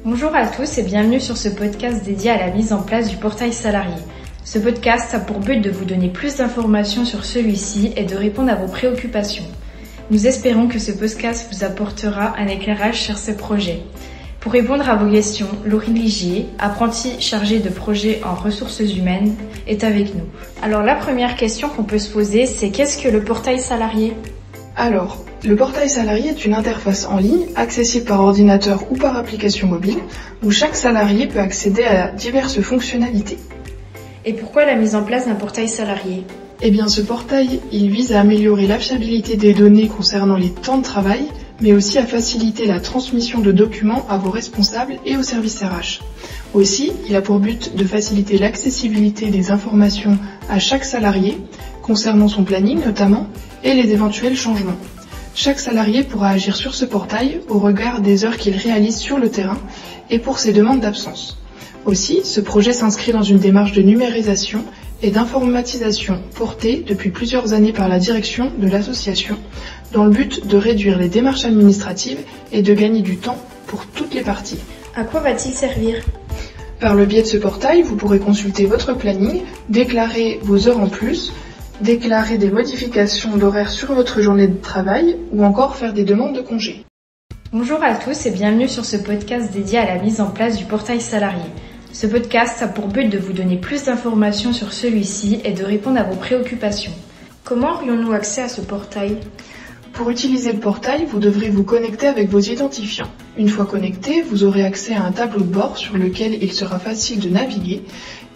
Bonjour à tous et bienvenue sur ce podcast dédié à la mise en place du portail salarié. Ce podcast a pour but de vous donner plus d'informations sur celui-ci et de répondre à vos préoccupations. Nous espérons que ce podcast vous apportera un éclairage sur ce projet. Pour répondre à vos questions, Laurine Ligier, apprentie chargée de projet en ressources humaines, est avec nous. Alors la première question qu'on peut se poser, c'est qu'est-ce que le portail salarié ? Alors, le portail salarié est une interface en ligne, accessible par ordinateur ou par application mobile, où chaque salarié peut accéder à diverses fonctionnalités. Et pourquoi la mise en place d'un portail salarié ? Eh bien, ce portail, il vise à améliorer la fiabilité des données concernant les temps de travail, mais aussi à faciliter la transmission de documents à vos responsables et au service RH. Aussi, il a pour but de faciliter l'accessibilité des informations à chaque salarié, concernant son planning notamment, et les éventuels changements. Chaque salarié pourra agir sur ce portail au regard des heures qu'il réalise sur le terrain et pour ses demandes d'absence. Aussi, ce projet s'inscrit dans une démarche de numérisation et d'informatisation portée depuis plusieurs années par la direction de l'association, dans le but de réduire les démarches administratives et de gagner du temps pour toutes les parties. À quoi va-t-il servir ? Par le biais de ce portail, vous pourrez consulter votre planning, déclarer vos heures en plus, déclarer des modifications d'horaire sur votre journée de travail ou encore faire des demandes de congés. Bonjour à tous et bienvenue sur ce podcast dédié à la mise en place du portail salarié. Ce podcast a pour but de vous donner plus d'informations sur celui-ci et de répondre à vos préoccupations. Comment aurions-nous accès à ce portail ? Pour utiliser le portail, vous devrez vous connecter avec vos identifiants. Une fois connecté, vous aurez accès à un tableau de bord sur lequel il sera facile de naviguer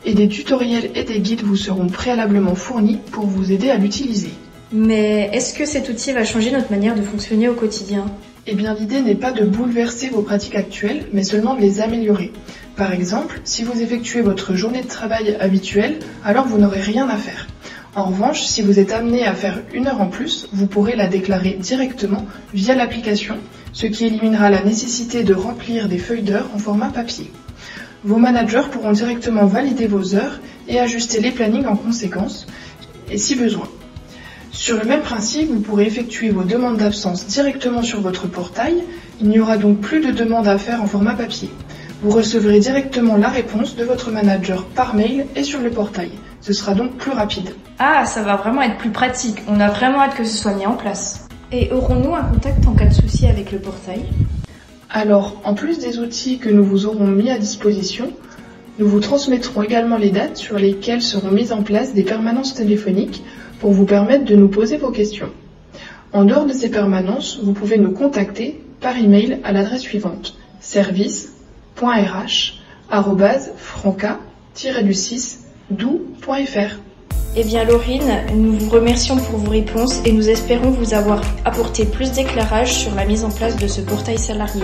et des tutoriels et des guides vous seront préalablement fournis pour vous aider à l'utiliser. Mais est-ce que cet outil va changer notre manière de fonctionner au quotidien ? Eh bien, l'idée n'est pas de bouleverser vos pratiques actuelles, mais seulement de les améliorer. Par exemple, si vous effectuez votre journée de travail habituelle, alors vous n'aurez rien à faire. En revanche, si vous êtes amené à faire une heure en plus, vous pourrez la déclarer directement via l'application, ce qui éliminera la nécessité de remplir des feuilles d'heures en format papier. Vos managers pourront directement valider vos heures et ajuster les plannings en conséquence, et si besoin. Sur le même principe, vous pourrez effectuer vos demandes d'absence directement sur votre portail. Il n'y aura donc plus de demandes à faire en format papier. Vous recevrez directement la réponse de votre manager par mail et sur le portail. Ce sera donc plus rapide. Ah, ça va vraiment être plus pratique. On a vraiment hâte que ce soit mis en place. Et aurons-nous un contact en cas de souci avec le portail ? Alors, en plus des outils que nous vous aurons mis à disposition, nous vous transmettrons également les dates sur lesquelles seront mises en place des permanences téléphoniques pour vous permettre de nous poser vos questions. En dehors de ces permanences, vous pouvez nous contacter par email à l'adresse suivante service.rh@franca-du6doux.fr. Eh bien Laurine, nous vous remercions pour vos réponses et nous espérons vous avoir apporté plus d'éclairage sur la mise en place de ce portail salarié.